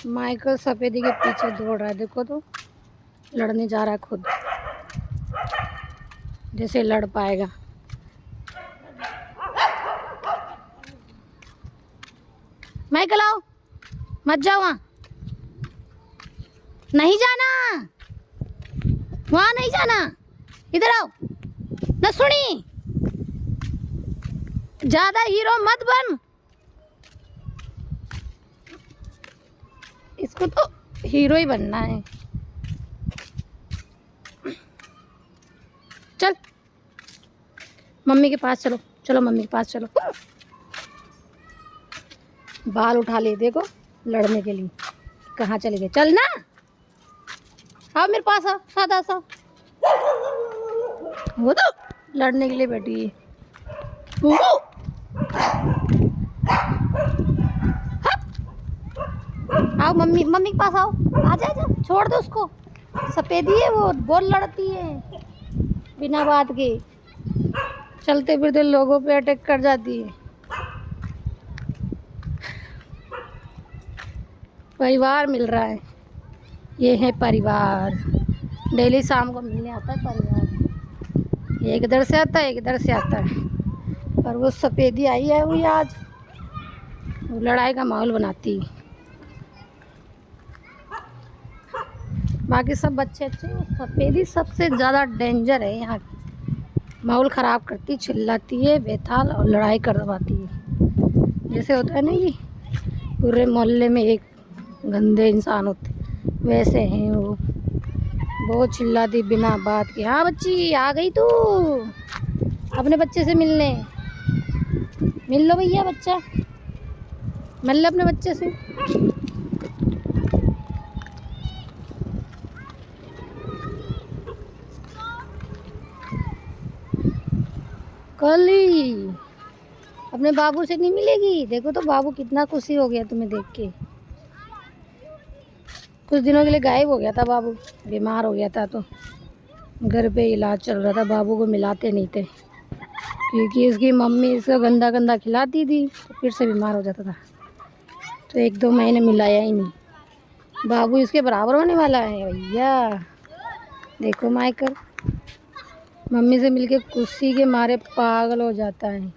Michael सफेदी के पीछे दौड़ रहा है, देखो तो लड़ने जा रहा है खुद, जैसे लड़ पाएगा। माइकल आओ, मत जाओ, वहाँ नहीं जाना, वहाँ नहीं जाना, इधर आओ। न सुनी, ज्यादा हीरो मत बन, इसको तो हीरो ही बनना है। चल मम्मी के पास चलो, चलो मम्मी के पास चलो। बाल उठा ले देखो लड़ने के लिए, कहाँ चले गए, चल ना, आओ मेरे पास, आओ सादा सा, वो तो लड़ने के लिए बैठी है। आओ मम्मी, मम्मी के पास आओ, आजा आजा, छोड़ दो उसको, सफेदी है वो, बहुत लड़ती है बिना बात के, चलते फिरते लोगों पे अटैक कर जाती है। परिवार मिल रहा है, ये है परिवार, डेली शाम को मिलने आता है परिवार, एक इधर से आता है एक इधर से आता है। और वो सफेदी आई है हुई आज, वो लड़ाई का माहौल बनाती है। बाकी सब बच्चे अच्छे, सफेदी सबसे ज़्यादा डेंजर है यहाँ की, माहौल ख़राब करती, चिल्लाती है बेताल और लड़ाई करवाती है। जैसे होता है ना कि पूरे मोहल्ले में एक गंदे इंसान होते, वैसे हैं वो, बहुत चिल्लाती बिना बात के। हाँ बच्ची आ गई तू अपने बच्चे से मिलने, मिल लो भैया, बच्चा मिल लो अपने बच्चे से। कल ही अपने बाबू से नहीं मिलेगी, देखो तो बाबू कितना खुशी हो गया तुम्हें देख के। कुछ दिनों के लिए गायब हो गया था बाबू, बीमार हो गया था, तो घर पे इलाज चल रहा था, बाबू को मिलाते नहीं थे क्योंकि इसकी मम्मी इसको गंदा गंदा खिलाती थी, तो फिर से बीमार हो जाता था, तो 1-2 महीने मिलाया ही नहीं। बाबू इसके बराबर होने वाला है भैया, देखो माइकल मम्मी से मिलके खुशी के मारे पागल हो जाता है।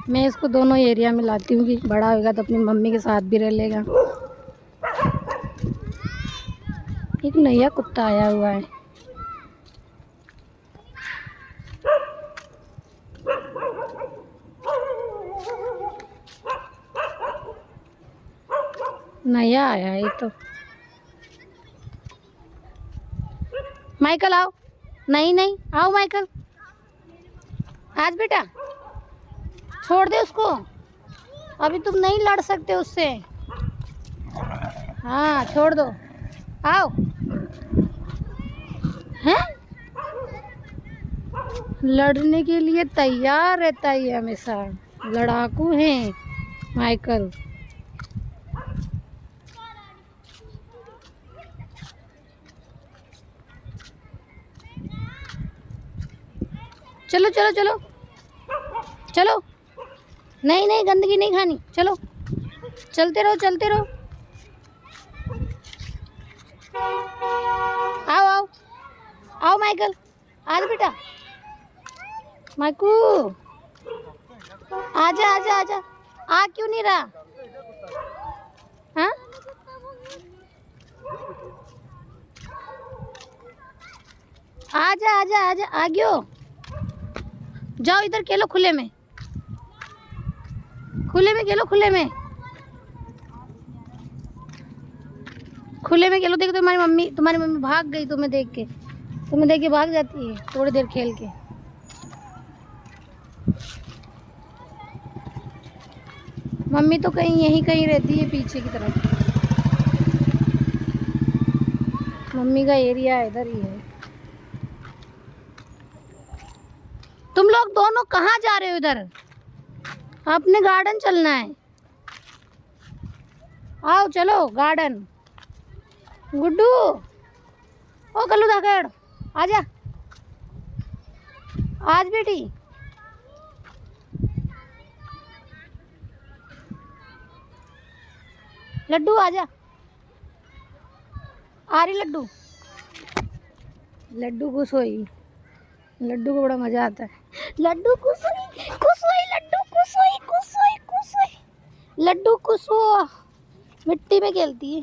मैं इसको दोनों एरिया में लाती हूँ कि बड़ा होगा तो अपनी मम्मी के साथ भी रह लेगा। एक नया कुत्ता आया हुआ है, नया आया है तो। माइकल आओ, नहीं नहीं आओ माइकल, आज बेटा छोड़ दे उसको, अभी तुम नहीं लड़ सकते उससे, हाँ छोड़ दो, आओ। हैं लड़ने के लिए तैयार रहता है हमेशा, लड़ाकू है माइकल। चलो चलो चलो चलो, नहीं नहीं गंदगी नहीं खानी, चलो चलते रहो चलते रहो, आओ आओ आओ माइकल, आज बेटा माइकू, आजा आजा आजा, आ क्यों नहीं रहा, हाँ आजा आजा आजा, आ गयो, जाओ इधर खेलो खुले में, खुले में खेलो, खुले में, खुले में खेलो। देखो तुम्हारी मम्मी भाग गई तुम्हें देख के भाग जाती है थोड़ी देर खेल के। मम्मी तो कहीं यहीं कहीं रहती है पीछे की तरफ, मम्मी का एरिया इधर ही है। तुम लोग दोनों कहाँ जा रहे हो, इधर अपने गार्डन चलना है, आओ चलो गार्डन। गुड्डू, ओ कल्लू धाकड़, आजा, आज बेटी लड्डू आजा, आ रही लड्डू। लड्डू खुश हुई, लड्डू को बड़ा मजा आता है। लड्डू खुश हुई, खुश हुई, लड्डू खुश हुई, खुश हुई, खुश हुई, लड्डू खुश हुआ, मिट्टी में खेलती है।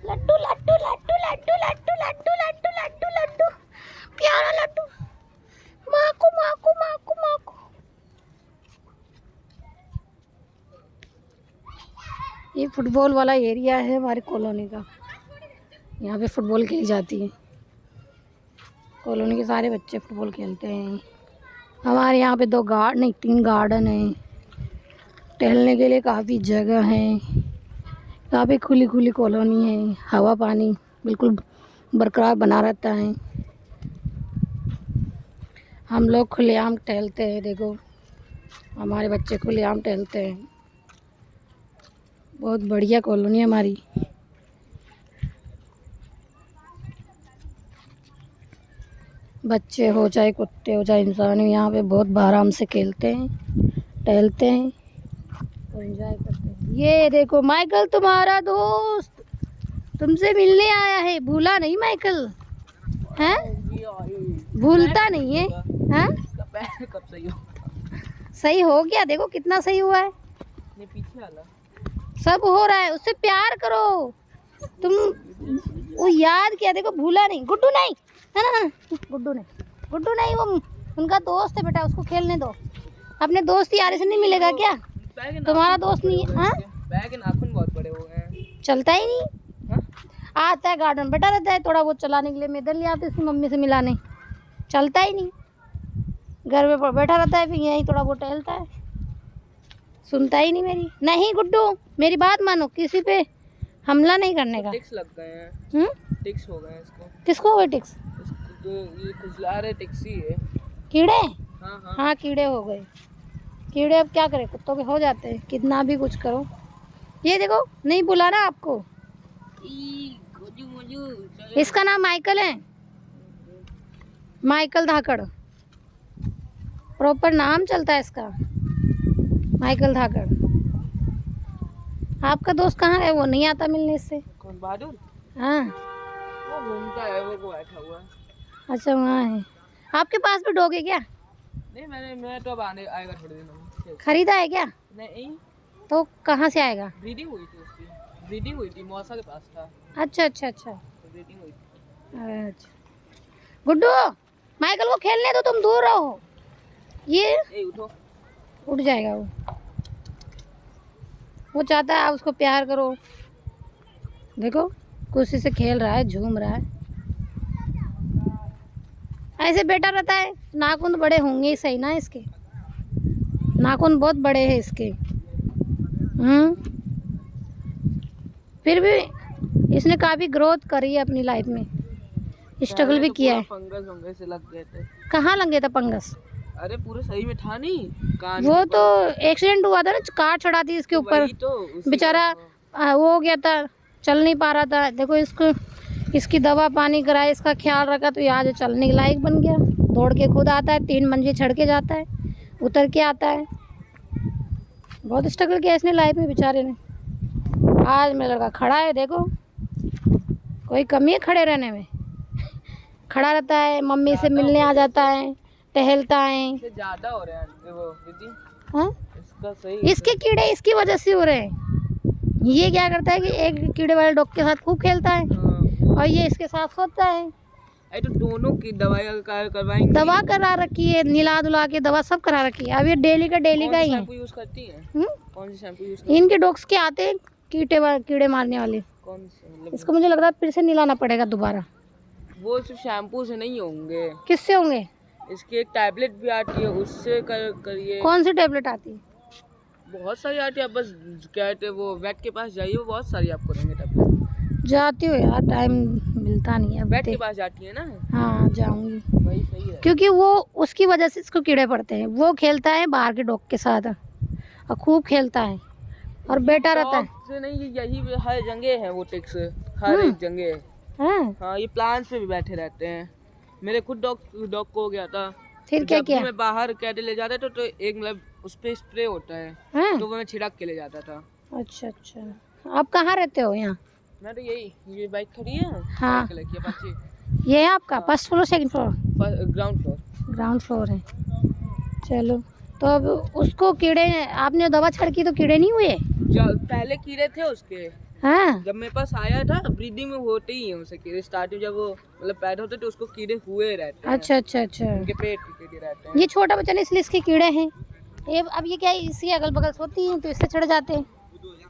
लड्डू लड्डू लड्डू लड्डू लड्डू लड्डू लड्डू लड्डू लड्डू, प्यारा लड्डू, माकू माकू माकू माकू। ये फुटबॉल वाला एरिया है हमारी कॉलोनी का, यहाँ पे फुटबॉल खेली जाती है। कॉलोनी के सारे बच्चे फुटबॉल खेलते हैं। हमारे यहाँ पे 3 गार्डन हैं, टहलने के लिए काफ़ी जगह है। यहाँ पे खुली खुली कॉलोनी है, हवा पानी बिल्कुल बरकरार बना रहता है। हम लोग खुलेआम टहलते हैं, देखो हमारे बच्चे खुलेआम टहलते हैं। बहुत बढ़िया कॉलोनी है हमारी। बच्चे हो चाहे कुत्ते हो चाहे इंसान हो, यहाँ पे बहुत आराम से खेलते हैं, टहलते हैं और एंजॉय करते हैं। ये देखो माइकल तुम्हारा दोस्त तुमसे मिलने आया है, भूला नहीं माइकल हैं? भूलता नहीं है हैं? कब सही हो गया, देखो कितना सही हुआ है। पीछे वाला सब हो रहा है, उससे प्यार करो तुम। वो याद किया, देखो भूला नहीं। गुड्डू नहीं है ना, गुड्डू नहीं, वो उनका दोस्त है बेटा, उसको खेलने दो। अपने दोस्त यार से नहीं मिलेगा क्या? तुम्हारा दोस्त नहीं है हाँ? नाखून बहुत बड़े हो गए, चलता ही नहीं। आता है गार्डन बैठा रहता है, थोड़ा बहुत चलाने के लिए। मैं इधर ले आती उसकी मम्मी से मिलाने, चलता ही नहीं, घर में बैठा रहता है, फिर यहीं थोड़ा बहुत टहलता है, सुनता ही नहीं मेरी। नहीं गुड्डू मेरी बात मानो, किसी पे हमला नहीं करने का। टिक्स लग गए हैं, टिक्स हो गए इसको। किसको हुए टिक्स? तो ये खुजला रहे टिक्स ही है। कीड़े? हाँ हाँ कीड़े हो गए। कीड़े अब क्या करें, कुत्तों के हो जाते हैं, कितना भी कुछ करो। ये देखो नहीं बुलाना आपको। इसका नाम माइकल है, माइकल धाकड़, प्रॉपर नाम चलता है इसका, माइकल धाकड़। आपका दोस्त कहाँ है? वो नहीं आता मिलने से। कौन? बहादुर? हाँ वो घूमता है, वो बैठा हुआ है। अच्छा वहाँ है। आपके पास भी डॉग है क्या? नहीं मैं तो अब आएगा थोड़े दिनों में। खरीदा है क्या? नहीं। तो कहाँ से आएगा? ब्रीडिंग हुई थी उसकी, ब्रीडिंग हुई थी, मौसा के पास था। अच्छा अच्छा अच्छा ब्रीडिंग हुई थी। अच्छा। गुड्डू माइकल को खेलने दो, तुम दूर रहो। ये उठो, उठ जाएगा वो चाहता है आप उसको प्यार करो। देखो कुर्सी से खेल रहा है, झूम रहा है, ऐसे बैठा रहता है। नाखून बड़े होंगे ही सही ना इसके, नाखून बहुत बड़े हैं इसके। फिर भी इसने काफ़ी ग्रोथ करी है अपनी लाइफ में, स्ट्रगल भी किया है। फंगस वंगस से लग गए थे। कहाँ लग गया था फंगस? अरे पूरे सही में था नहीं, वो तो एक्सीडेंट हुआ था ना, कार चढ़ा थी इसके ऊपर, तो बेचारा वो हो गया था, चल नहीं पा रहा था। देखो इसको, इसकी दवा पानी कराए, इसका ख्याल रखा तो ये आज चलने के लायक बन गया। दौड़ के खुद आता है, 3 मंजिल चढ़ के जाता है, उतर के आता है। बहुत स्ट्रगल किया इसने लाइफ में बेचारे ने। आज मेरा लड़का खड़ा है, देखो कोई कमी है खड़े रहने में? खड़ा रहता है, मम्मी से मिलने आ जाता है, टहलता है। ज्यादा हो रहे हैं वो दीदी। हाँ इसका सही, इसके कीड़े इसकी वजह से हो रहे हैं। ये क्या करता है कि एक कीड़े वाले डॉग के साथ खूब खेलता है और ये इसके साथ सोता है। तो दोनों की दवाई करवाएंगे, दवा करा रखी है, नीला धुला के दवा सब करा रखी है। अब ये डेली का ही है। शैम्पू यूज करती है? कौन सी शैम्पू यूज? इनके डॉग्स के आते हैं कीड़े मारने वाले। कौन से? इसको मुझे लग रहा है फिर से निलाना पड़ेगा दोबारा। वो सिर्फ शैम्पू से नहीं होंगे। किससे होंगे? इसकी एक टैबलेट भी आती है, उससे करिए। कौन सी टैबलेट आती है? बहुत सारी आती है, बस कहते वो वेट के पास जाइए, वो बहुत सारी आपको देंगे टैबलेट। जाती हो यार, टाइम मिलता नहीं है। वेट के पास जाती है ना? हाँ जाऊंगी, वही सही है। क्योंकि वो उसकी वजह से इसको कीड़े पड़ते हैं। वो खेलता है बाहर के डॉग के साथ और खूब खेलता है और बैठा रहता है। से नहीं, यही हर जगह है वो टिक्स, हर एक जगह। हाँ ये प्लांट्स पे भी बैठे रहते हैं। मेरे खुद डॉग को हो गया था। फिर क्या किया? मैं बाहर कैटे ले जाता तो एक मतलब उस पे स्प्रे होता है, तो वो मैं छिड़क के ले जाता था। अच्छा अच्छा। आप कहाँ रहते हो यहाँ? मैं तो ये बाइक खड़ी है, हाँ। कलर की अपाचे। ये है आपका first floor second floor? Ground floor. Ground floor है। चलो, तो अब उसको कीड़े, आपने दवा छिड़की तो कीड़े नहीं हुए? पहले कीड़े थे उसके। हाँ। जब मेरे पास आया था, ब्रीडिंग में होते ही हैं उसे कीड़े, स्टार्टिंग जब वो मतलब पैदा होते तो उसको कीड़े हुए रहते हैं। अच्छा अच्छा अच्छा। उनके पेट के कीड़े रहते हैं। ये छोटा बच्चा नहीं, इसलिए इसके कीड़े हैं। ये अब ये क्या है, इसी अगल बगल सोती हैं तो इससे चढ़ जाते हैं।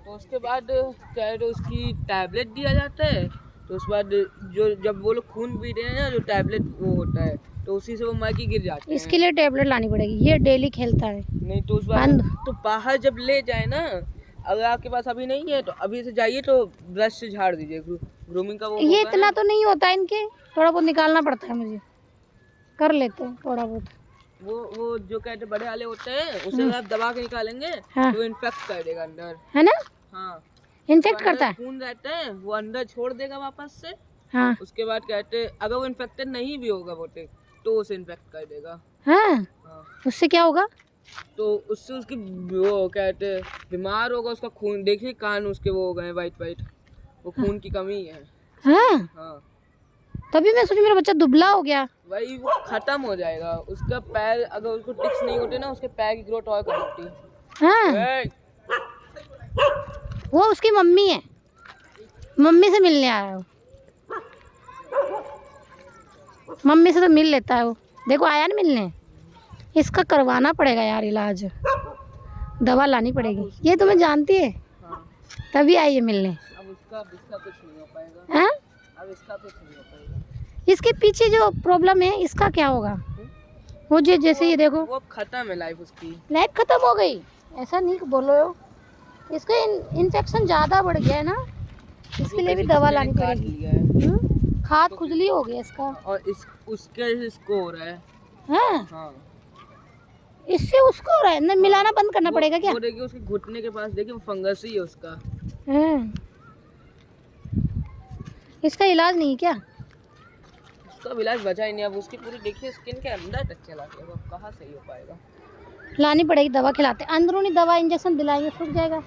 तो उसके बाद क्या है, तो उसकी टैबलेट दिया जाता है। तो उसके बाद जो जब वो लोग खून पी रहे हैं ना, जो टैबलेट वो होता है, तो उसी से वो मर के गिर जाते हैं। इसके लिए टैबलेट लानी पड़ेगी। ये डेली खेलता है। नहीं तो उस बाद तो बाहर जब ले जाए ना, अगर आपके पास अभी नहीं है तो अभी से जाइए तो ब्रश से झाड़ दीजिए। ग्रूमिंग का वो ये इतना तो नहीं होता इनके, थोड़ा बहुत निकालना पड़ता है मुझे, कर लेते हैं थोड़ा बहुत। वो जो कहते बड़े वाले होते हैं, उसे आप दबा के निकालेंगे। हाँ। तो इन्फेक्ट कर देगा अंदर, है ना? हाँ, इन्फेक्ट करता है। खून रहता है वो अंदर छोड़ देगा वापस से। हाँ उसके बाद कहते अगर वो इन्फेक्टेड नहीं भी होगा बोटे, तो उसे इन्फेक्ट कर देगा। हाँ। हाँ। उससे क्या होगा? तो उससे उसकी वो कहते बीमार होगा, उसका खून देखिए, कान उसके वो हो गए वाइट वाइट, वो खून की कमी है। हाँ। हाँ, तभी मैं सोचूं मेरा बच्चा दुबला हो गया। वही वो खत्म हो जाएगा। उसका पैर, अगर उसको टिक्स नहीं होते ना, उसके पैर की ग्रोथ और कम होती। हाँ। वो उसकी मम्मी है, मम्मी से मिलने आया हो। मम्मी से तो मिल लेता है वो। देखो आया ना मिलने। इसका करवाना पड़ेगा यार इलाज, दवा लानी पड़ेगी। ये तुम्हें जानती है? हाँ। तभी आई है मिलने। अब इसका कुछ नहीं हो पाएगा। हाँ? अब इसका कुछ नहीं हो पाएगा। इसके पीछे जो प्रॉब्लम है इसका क्या होगा? वो जैसे ये देखो, वो खत्म है लाइफ उसकी। लाइफ खत्म हो गई? ऐसा नहीं बोलो, इसका इन्फेक्शन ज़्यादा बढ़ गया है ना, इसके लिए भी दवा लानी पड़ेगी। खाद खुजली हो गया इसका, और इसको हो रहा है। हाँ? हाँ। इससे उसको हो रहा है ना, मिलाना बंद करना पड़ेगा क्या? वो देखिए उसके घुटने के पास देखिए, फंगस ही है उसका। हाँ। इसका इलाज नहीं क्या? उसका इलाज बचा ही नहीं। अब उसकी पूरी देखिए स्किन के अंदर तक चला गया, वो कहाँ सही हो पाएगा। लानी पड़ेगी दवा, खिलाते अंदरूनी दवा इंजेक्शन दिलाएंगे, सूख जाएगा।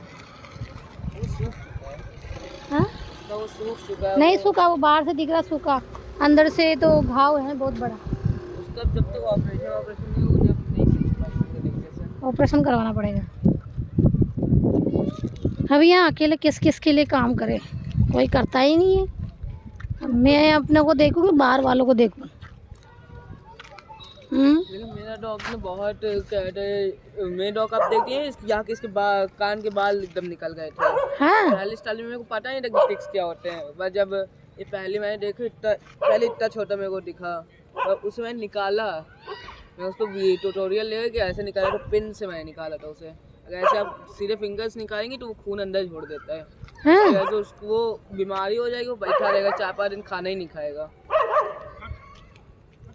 हाँ? तो वो सूख चुका है। नहीं सूखा, वो बाहर से दिख रहा सूखा, अंदर से तो घाव है बहुत बड़ा। उसका जब तक ऑपरेशन नहीं हो, जब नहीं सूख पाएगा, ऑपरेशन करवाना पड़ेगा। अब यहाँ अकेले किस किस के लिए काम करे, कोई करता ही नहीं है। मैं अपने को देखूँगी, बाहर वालों को देखूँ। लेकिन मेरा डॉग ने बहुत मेरे डॉग आप देखिए, यहाँ के इसके कान के बाल एकदम निकल गए थे। हाँ? पहले स्टाइल में मेरे को पता नहीं था कि टिक्स क्या होते हैं, बस जब ये पहले मैंने देखा, पहले इतना छोटा मेरे को दिखा, और उसे मैंने निकाला। मैं उसको ट्यूटोरियल ले गया, ऐसे निकाला, तो पिन से मैंने निकाला था उसे। अगर ऐसे आप सीधे फिंगर्स निकालेंगे तो वो खून अंदर छोड़ देता है। हाँ? तो उसको वो बीमारी हो जाएगी, वो बैठा रहेगा 4-5 दिन, खाना ही नहीं खाएगा।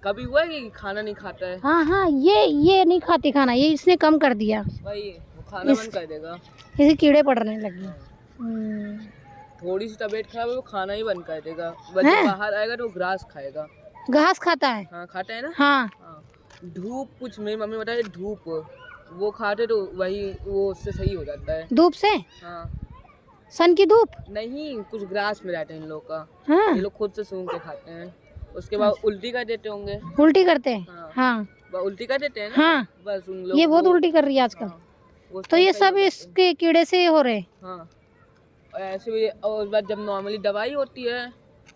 कभी हुआ है कि खाना नहीं खाता है? हाँ हाँ, ये नहीं खाती खाना, ये इसने कम कर दिया। भाई वो खाना बंद कर देगा, इसे कीड़े पड़ने लगे। थोड़ी सी तबीयत खराब है वो खाना ही बंद कर देगा। बच्चा बाहर आएगा तो घास खाएगा। घास खाता है? हाँ खाता है ना। हाँ। धूप, कुछ मेरी मम्मी बताए धूप वो खाते तो वही वो उससे सही हो जाता है। धूप से? हाँ। सन की धूप? नहीं, कुछ ग्रास में रहता है इन लोग का। हाँ? ये लोग खुद से सूंघ के खाते हैं। उसके बाद उल्टी कर देते होंगे। उल्टी करते हैं? हाँ। उल्टी कर देते हैं ना। हाँ। बस उन लोग ये बहुत उल्टी कर रही है आजकल। हाँ। तो ये सब इसके कीड़े से हो रहे। हाँ। और ऐसे भी, और बाद जब नॉर्मली दवाई होती है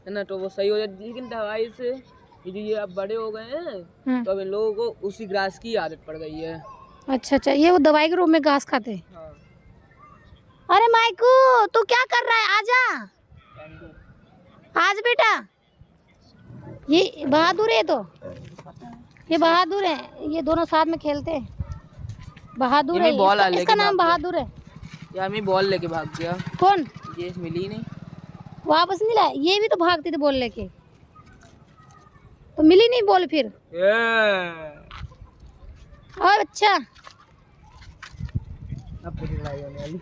ना, तो वो सही हो जाती है। लेकिन दवाई से ये अब बड़े हो गए हैं, तो अब इन लोगों को उसी ग्रास की आदत पड़ गई है। अच्छा अच्छा, ये वो दवाई के रूप में घास खाते हैं। हाँ। अरे माइकू, तू क्या कर रहा है? आजा, आज बेटा। ये बहादुर है, तो ये बहादुर है, ये दोनों साथ में खेलते हैं। बहादुर है, इसका नाम बहादुर है। यार मैं बॉल लेके भाग गया। कौन? ये मिली नहीं, वापस नहीं लाया। ये भी तो भागते थे बॉल लेके, तो मिली नहीं बॉल फिर। और अच्छा, अब लड़ाई होने वाली।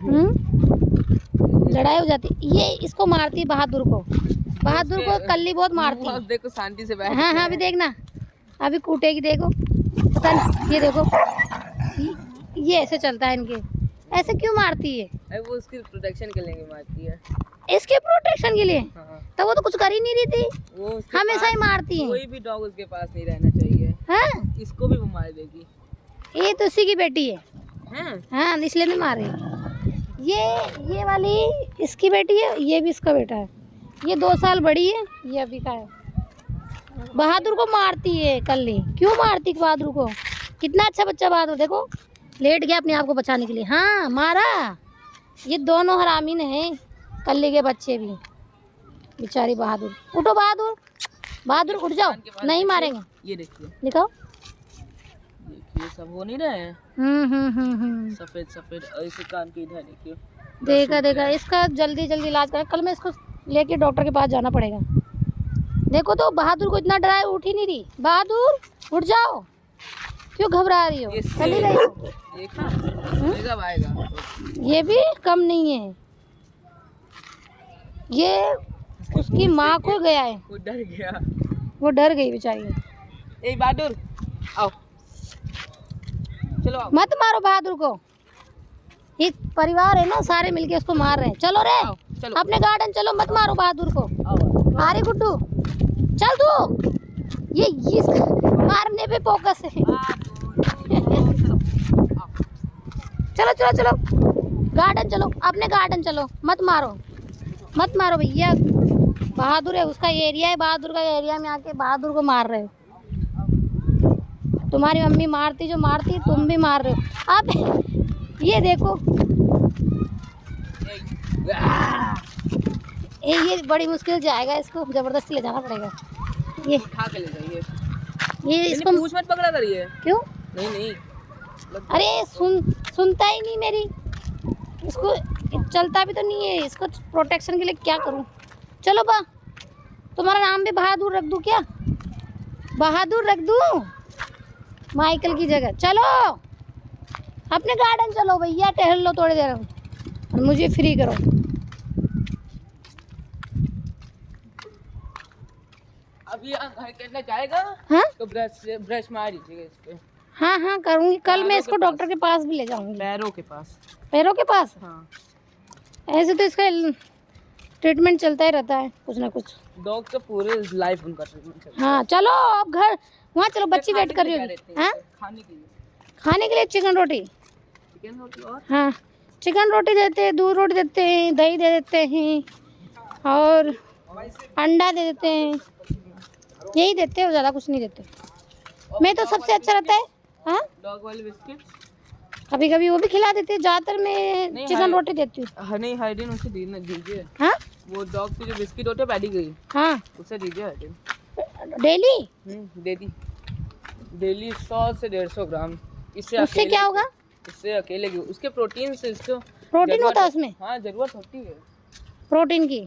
लड़ाई हो जाती। ये इसको मारती, बहादुर को कल्ली बहुत मारती। अब देखो शांति से बैठ। हाँ हाँ, अभी देखना, अभी कूटेगी, देखो। पता नहीं, ये देखो, ये ऐसे चलता है इनके। ऐसे क्यों मारती है? अरे वो उसकी प्रोटेक्शन के लिए मारती है। इसके प्रोटेक्शन के लिए? हाँ। तो वो तो कुछ कर ही नहीं रही थी, वो उसके हमेशा ही पास मारती है। कोई भी डॉग उसके पास नहीं रहना चाहिए। हाँ, इसको भी वो मार देगी। ये तो उसी की बेटी है। हैं? हाँ, इसलिए नहीं मार रही। ये वाली इसकी बेटी है, ये भी इसका बेटा है। ये 2 साल बड़ी है, ये अभी का है। बहादुर को मारती है कल्ली। क्यों मारती बहादुर को? कितना अच्छा बच्चा बहादुर, देखो लेट गया अपने आप को बचाने के लिए। हाँ मारा। ये दोनों हरामीन हैं, कल्ली के बच्चे भी। बेचारी बहादुर, उठो बहादुर, बहादुर उठ जाओ, नहीं मारेंगे। ये देखिए, दिखाओ। देखिए सब हो नहीं रहे हैं। सफेद सफेद, और इसे कान के इधर देखिए। देखा इसका जल्दी जल्दी इलाज करें। कल मैं इसको लेके डॉक्टर के पास जाना पड़ेगा। देखो तो बहादुर को इतना डराए, उठ ही नहीं रही। बहादुर उठ जाओ, क्यों घबरा रही हो? चली रही हो? देखा, ये कब आएगा? ये भी कम नहीं है, ये उसकी माँ को गया है। वो डर गया, वो डर गई बेचारी। ए बहादुर आओ, चलो आओ। मत मारो बहादुर को, एक परिवार है ना, सारे मिलके उसको मार रहे हैं। चलो रे, चलो अपने गार्डन चलो, मत मारो बहादुर को। आओ। अरे गुड्डू चल तू, ये इस मारने पे फोकस है। चलो चलो चलो, गार्डन चलो, अपने गार्डन चलो, मत मारो भैया। बहादुर है, उसका एरिया है, बहादुर का एरिया में आके बहादुर को मार रहे हो। तुम्हारी मम्मी मारती जो मारती, तुम भी मार रहे हो। अब ये देखो, ये बड़ी मुश्किल जाएगा, इसको जबरदस्ती ले जाना पड़ेगा। ये उठा के ले जाइए। ये इसको पूछ मत पकड़ा करिए। क्यों? नहीं अरे सुनता ही नहीं मेरी, इसको चलता भी तो नहीं है। इसको प्रोटेक्शन के लिए क्या करूं? चलो बा, तुम्हारा नाम भी बहादुर रख दूं क्या? बहादुर रख दूं माइकल की जगह। चलो अपने गार्डन चलो भैया, टहल लो थोड़ी देर और मुझे फ्री करो। अब ये घर के अंदर जाएगा। हाँ तो ब्रश मार दीजिएगा इस पे। हाँ करूँगी। कल मैं पैरों इसको के पास। डॉक्टर के पास भी ले जाऊँगी। पैरों के पास। पैरों के पास? हाँ। ऐसे तो इसका ट्रीटमेंट चलता ही रहता है, कुछ ना कुछ। डॉग का पूरे लाइफ उनका ट्रीटमेंट चलता है। हाँ चलो अब घर, वहाँ चलो, बच्ची वेट कर रही होगी। हाँ खाने के लिए। खाने के लिए चिकन रोटी। चिकन रोटी और हाँ चिकन रोटी देते हैं, दूध रोटी देते हैं, दही दे देते हैं और अंडा दे देते हैं। यही देते हैं, ज़्यादा कुछ नहीं देते। मैं तो सबसे अच्छा रहता है। हाँ डॉग वाले बिस्किट। कभी कभी वो भी खिला देते हैं, ज़्यादातर मैं चिकन रोटी देती हूँ। हनी हाइडीन उसे दीजिए। हाँ वो डॉग के जो बिस्किट होते हैं पेडिग्री, हाँ उसे दीजिए हाइडीन। डेली डेली 100 से 150 ग्राम। उससे क्या होगा? इससे अकेले की उसके प्रोटीन से इसको प्रोटीन होता है उसमें? हाँ जरूरत होती है प्रोटीन की।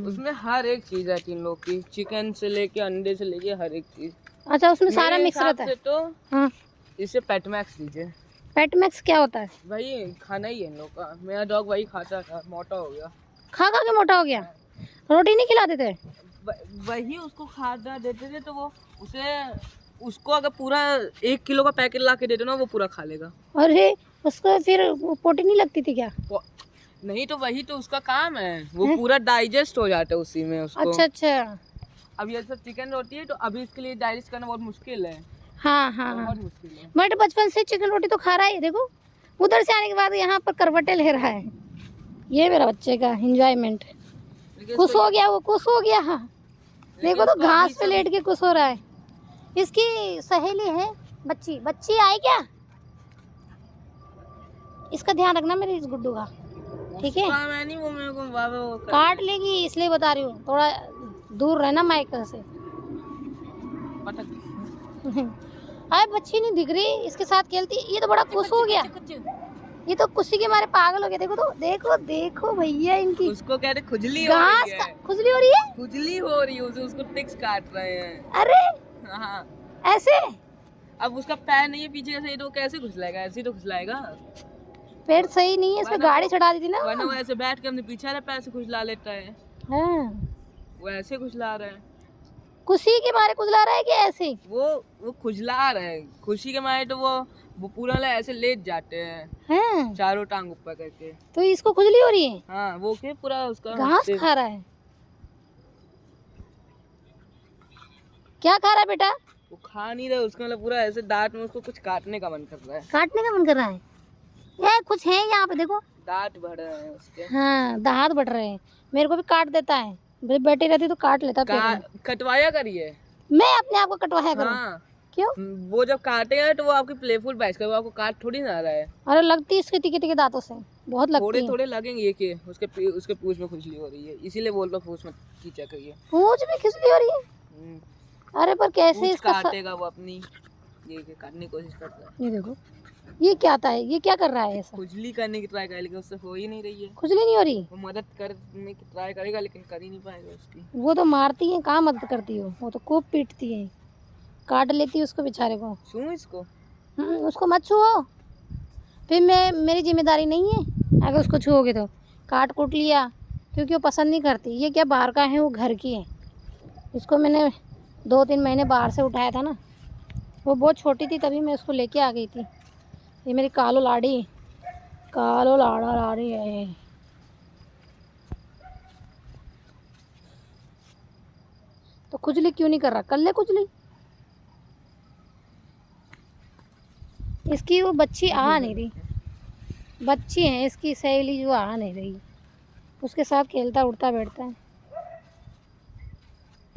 उसमें हर एक चीज है तीन लोग की, चिकन से लेके अंडे से लेके हर एक चीज। अच्छा उसमें सारा मिक्स रहता है? तो हाँ इसे पेटमैक्स दीजिए। पेटमैक्स क्या होता है? वही खाना ही है इन लोग का। मेरा डॉग वही खाता था, मोटा हो गया। खा खा के मोटा हो गया? रोटी नहीं खिलाते थे? वही उसको खाना देते थे, तो वो उसको अगर पूरा 1 किलो का पैकेट ला के दे दो ना, वो पूरा खा लेगा। अरे उसको फिर प्रोटीन नहीं लगती थी क्या? नहीं तो वही तो उसका काम है, वो पूरा डाइजेस्ट हो जाता है उसी में उसको। अच्छा अब ये सब चिकन रोटी है, तो अभी इसके लिए डाइजेस्ट करना बहुत मुश्किल है। हाँ बहुत मुश्किल है। बट बचपन से चिकन रोटी तो खा रहा है। देखो उधर से आने के बाद यहाँ पर करवटें ले रहा है। ये मेरा बच्चे का एंजॉयमेंट। खुश हो गया, वो खुश हो गया। हाँ देखो तो घास पे लेट के खुश हो रहा है। इसकी सहेली है बच्ची आई क्या? इसका ध्यान रखना मेरे इस गुड्डू का, ठीक है? मैं नहीं, वो मेरे को काट लेगी, इसलिए बता रही हूँ, थोड़ा दूर रहना माइकल से। अरे बच्ची नहीं दिख रही, इसके साथ खेलती। ये तो बड़ा खुश हो गया, ये तो खुशी के मारे पागल हो गया। देखो तो देखो भैया इनकी, उसको कहते खुजली हो रही है। खुजली हो रही है, खुजली हो रही है उसको टिक्स काट रहे हैं। अरे हाँ ऐसे? अब उसका पैर नहीं है पीछे से, तो कैसे खुजलाएगा? ऐसे ही तो खुजलाएगा। पेट सही नहीं है, इसमें गाड़ी चढ़ा दी थी ना। वरना वो ऐसे बैठ के अपने पीछे वाले पैर से खुजला लेता है। हाँ वो ऐसे खुजला रहा है। खुशी के मारे खुजला रहा है कि ऐसे? वो खुजला रहा है खुशी के मारे, तो वो वो पूरा ना ऐसे लेट जाते हैं, हैं? चारों टांग ऊपर करके। तो इसको खुजली हो रही है? हाँ, वो के पूरा उसका घास खा रहा है? क्या खा रहा है बेटा? वो खा नहीं रहा, उसका मतलब पूरा ऐसे दांत में उसको कुछ काटने का मन कर रहा है। काटने का मन कर रहा है? ये कुछ है यहाँ पे, देखो। दांत बढ़ रहे हैं उसके। हाँ, दांत बढ़ रहे हैं। मेरे को भी काट देता है, मेरी बेटी रहती तो काट लेता पेट में। कटवाया करिए। मैं अपने आप को कटवाया करूँ? हाँ, क्यों? वो जब काटेगा तो वो आपकी प्लेफुल बैच कर, वो आपको काट थोड़ी ना रहा है। अरे लगती है इसके तीखे तीखे दांतों से, बहुत लगती थोड़े है। थोड़े लगेंगे ये कि उसके पूंछ में खुजली हो रही है, इसीलिए बोल रहा हूँ पूंछ में खींचा करिए। पूंछ में खिजली हो रही है? हम्म, अरे पर कैसे पूंछ इसका काटेगा वो अपनी, ये काटने की कोशिश करता है। ये देखो, ये क्या आता है, ये क्या कर रहा है ऐसा? खुजली करने की ट्राई करे, लेकिन उससे हो ही नहीं रही है। खुजली नहीं हो रही? वो मदद करने की ट्राई करेगा लेकिन कर ही नहीं पाएगा उसकी। वो तो मारती है, कहाँ मदद करती हो, वो तो खूब पीटती है, काट लेती है उसको बेचारे को। छू इसको। उसको मत छुओ, फिर मेरी जिम्मेदारी नहीं है अगर उसको छुओगे तो। काट कूट लिया, क्योंकि वो पसंद नहीं करती। ये क्या बाहर का है, वो घर की है। इसको मैंने 2-3 महीने बाहर से उठाया था ना, वो बहुत छोटी थी तभी मैं उसको लेके आ गई थी। ये मेरी कालो लाड़ी, कालो लाड़ा लाड़ी है। तो खुजली क्यों नहीं कर रहा? कर ले खुजली। इसकी वो बच्ची आ नहीं रही, बच्ची है इसकी सहेली जो आ नहीं रही, उसके साथ खेलता उड़ता बैठता है।